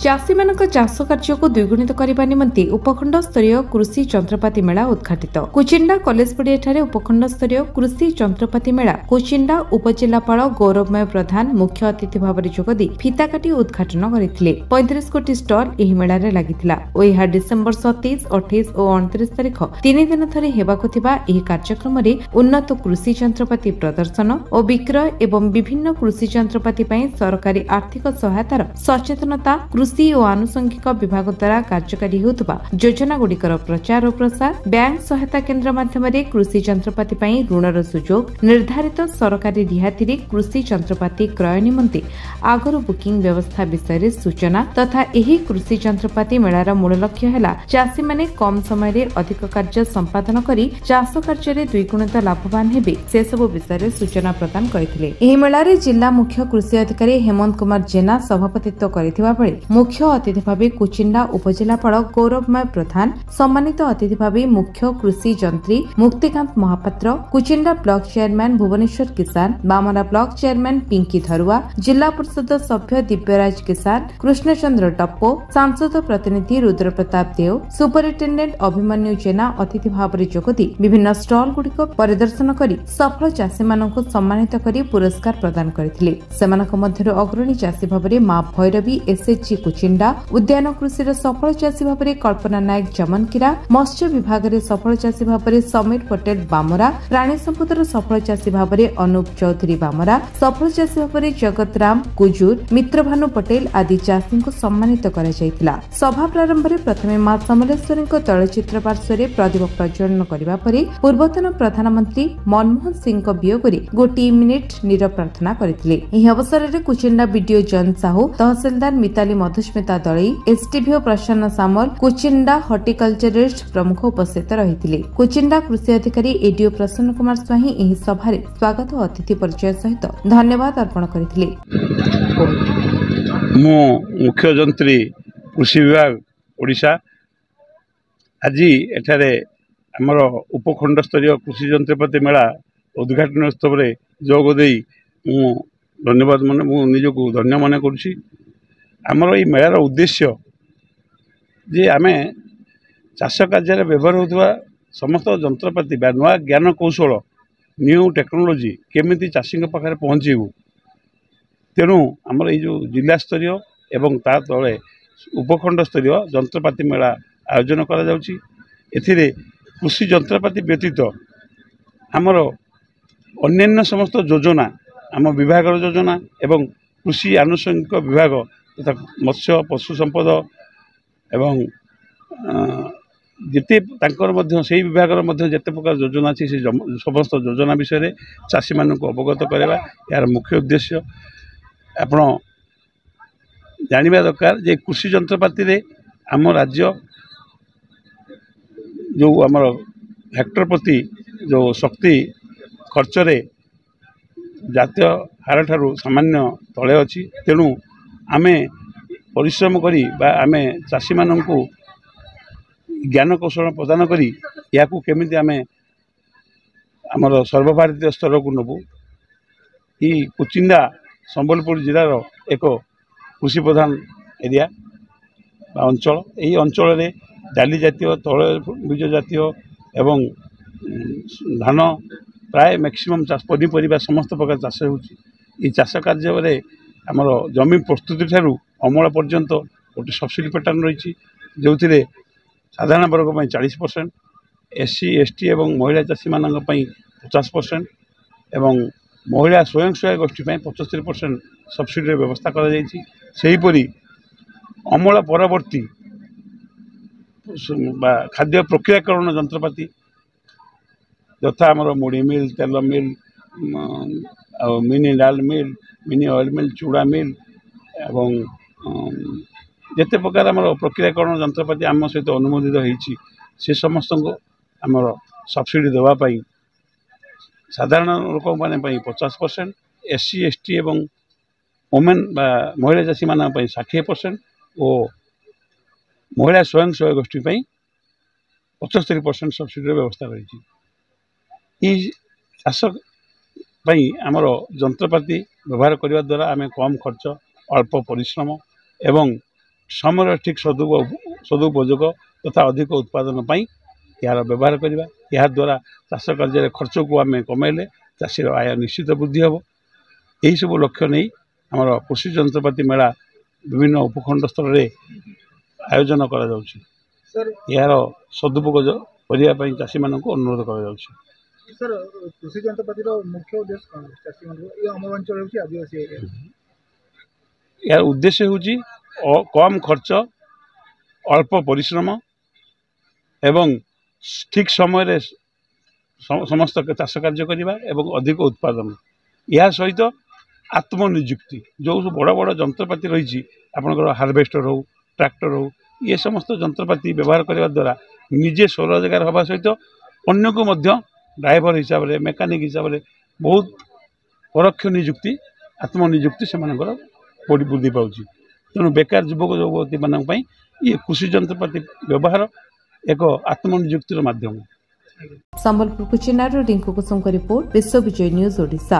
चाषी मानक चाष कार्य को द्विगुणित करने निमंते उपखंड स्तरीय कृषि जंत्रपाति मेला उद्घाटित। कुचिंडा कॉलेज पड़िया उपखंड स्तरीय कृषि जंत्रपाति मेला कुचिंडा उपजिलापाल गौरवमय प्रधान मुख्य अतिथि भाव में जोगदी फीता काटी उद्घाटन करते। 35 कोटी स्टल यह मेलार लगिथिला और यह डिसेम्बर 27, 28 और 29 तारीख 3 दिन धरी हेबाकु थिबा एही कार्यक्रम रे उन्नत कृषि जंत्रपाति प्रदर्शन और विक्रय एवं विभिन्न कृषि जंत्रपाति पई सरकारी आर्थिक सहायतार सचेतनता कृषि और आनुषंगिक विभाग द्वारा कार्यकारी होउतबा योजना गुड़िकर प्रचार और प्रसार बैंक सहायता केन्द्र माध्यम कृषि जंत्रपाति पई ऋणर सुजोग निर्धारित सरकारी रिहाती रे कृषि जंत्रपाति क्रय निमंते आगरु बुकिंग व्यवस्था विषय सूचना तथा एही कृषि जंत्रपाति मेलार मूल लक्ष्य है चाषी माने कम समय रे अधिक कार्य संपादन करी चाष कार्य रे द्विगुणित लाभवान हेबे से सब विषय सूचना प्रदान करथिले। एही मेला रे जिला मुख्य कृषि अधिकारी हेमंत कुमार जेना सभापतित्व करथिबा बेले मुख्य अतिथि भाव कुचिंडा उपजिलापाल गौरवमय प्रधान सम्मानित अतिथि भाव मुख्य कृषि जंत्री मुक्तिकांत महापात्र कुचिंडा ब्लॉक चेयरमैन भुवनेश्वर किसान बामरा ब्लॉक चेयरमैन पिंकी धरुआ जिला परिषद सभ्य दिव्यराज किसान कृष्णचंद्र टप्पो सांसद प्रतिनिधि रुद्र प्रताप देव सुपरिटेंडेंट अभिमन्यु जेना अतिथि भाव में जोगदी विभिन्न स्टल गुड़िक परिदर्शन कर सफल चाषी मानक सम्मानित कर पुरस्कार प्रदान करथिले। सेमानक मध्यरु अग्रणी चाषी भाव में मां भैरवी एसएचजी कुचिंडा उद्यान कृषि सफल चाषी भाव में कल्पना नायक जमनकिरा मत्स्य विभाग में सफल चाषी भाव में समीर पटेल बामरा प्राणी संपदर सफल चाषी भाव में अनूप चौधरी बामरा सफल चाषी भाव में जगत राम कुजूर मित्रभानु पटेल आदि चाषी को सम्मानित करा जायतिला। सभा प्रारंभ में प्रथमे मां समलेश्वरी तैलचित्र पार्श्व प्रदीप प्रज्वलन करने पर पूर्वतन प्रधानमंत्री मनमोहन सिंह वियोग गोटे मिनिट नीरव प्रार्थना करथिले। एही अवसर में कुचिंडा बीडीओ जन साहू तहसीलदार मिताली मधुस्मिता दलई एसटीभीओ प्रसन्न सामल कुचिंडा हॉर्टिकल्चरिस्ट प्रमुख उपस्थित रहिथिले। कुचिंडा कृषि अधिकारी एडीओ प्रसन्न कुमार स्वाही एही सभा रे स्वागत और अतिथि परिचय सहित धन्यवाद अर्पण करथिले। मु मुख्य जंत्री कृषि विभाग ओडिशा आज एठारे आमर उपखंड स्तरीय कृषि जंत्रपाति मेला उद्घाटन उत्सव में जोग दे धन्यवाद मन निजक धन्य मन करुछि। आमर ये मेलार उद्देश्य जे आमे चाष कार्य व्यवहार होता समस्त जंत्रपाति नुआ ज्ञान कौशल न्यू टेक्नोलोजी केमिति चाषी पाखे पहुँचू तेणु आमर ये जो जिला स्तरीय एवं ता तले उपखंड स्तरीय जंत्रपाति मेला आयोजन करा जाउछि। एथिरे कृषि जंत्रपाति व्यतीत आमर अन्यान्य समस्त योजना आम विभाग योजना एवं कृषि आनुषंगिक विभाग तथा मत्स्य पशु संपद एवं जिते से विभाग जिते प्रकार योजना अच्छी से समस्त योजना विषय चाषी मान अवगत करवा यार मुख्य उद्देश्य आपण जानवा दरकार जे कृषि जंत्रपाति रे आम राज्य जो आमर हेक्टर प्रति जो शक्ति खर्च रे जातीय हार ठारू सामान्य तले अच्छी तेणु आमे परिश्रम करी आमे चाषी मानू ज्ञान कौशल प्रदान करी या केमिति आमे आमर सर्वभारतीय स्तर को नबू। ये कुचिंडा संबलपुर जिलार एक कृषि प्रधान एरिया अंचल यही अंचल रे डाली जातीय तैलबीज जातीय एवं धान प्राय मैक्सिमम चाष पनीपरिया समस्त प्रकार चाष होची। चाष कार्य आमर जमी प्रस्तुति ठारू अमल पर्यंत गोटे सब्सिडी पैटर्न रही जो साधारण वर्ग 40% एससी एसटी एवं महिला चाषी मान 50% एवं महिला स्वयं सहायक गोष्ठी 75% सब्सिडी व्यवस्था करी अमल परवर्ती खाद्य प्रक्रियाकरण जंत्रपाति यथा आमर मुड़ी मिल तेल मिल मिनी डाल मिल मिनी ऑयल मिल चूड़ा मिल एवं जिते प्रकार आम प्रक्रियाकरण जंत्रपाति आम सहित अनुमोदित होती से समस्त आमर सब्सिडी देवाई साधारण लोक मैंने 50% एससी एसटी एवं वोमेन महिला चाषी मान 60% और महिला स्वयं सहायक गोष्ठी 75% सब्सिडी व्यवस्था रही। चाष आमर जंत्रपाति व्यवहार करने द्वारा आम कम खर्च अल्प परिश्रम एवं समय ठीक सदुपयोग तथा अधिक उत्पादन पाई यार व्यवहार करवा या द्वारा चाष कार्य खर्च को आम कमेले चाषीर आय निश्चित वृद्धि हम यही सब लक्ष्य नहीं आमर कृषि जंत्रपाति मेला विभिन्न उपखंड स्तर में आयोजन कर यार सदुपयोग करने चाषी मान अनुरोध कर सर कृषि जंत्रपाति मुख्य उद्देश्य कौन चाषी आम अंचल आदिवासी यार उद्देश्य हूँ कम खर्च अल्प परिश्रम एवं ठीक समय समस्त चाष कार्य करने एवं अधिक उत्पादन या सहित आत्मनिजुक्ति जो बड़ बड़ जंत्रपाति रही आपंकर हार्वेस्टर हो ट्रैक्टर हो ये समस्त जंत्रपाति व्यवहार करने द्वारा निजे स्वरोजगार हवा सहित अन्य को ड्राइवर हिसाब से मेकानिक हिसाब से बहुत परोक्ष निजुक्ति आत्मनिजुक्ति से वृद्धि पाँच तेणु बेकार युवक युवती मान ये कृषि जंत्रपाति व्यवहार एक आत्मनिजुक्तिर माध्यम। संबलपुर कुचिनारू रिंकू कुसुम रिपोर्ट विश्व विजय न्यूज ओडिशा।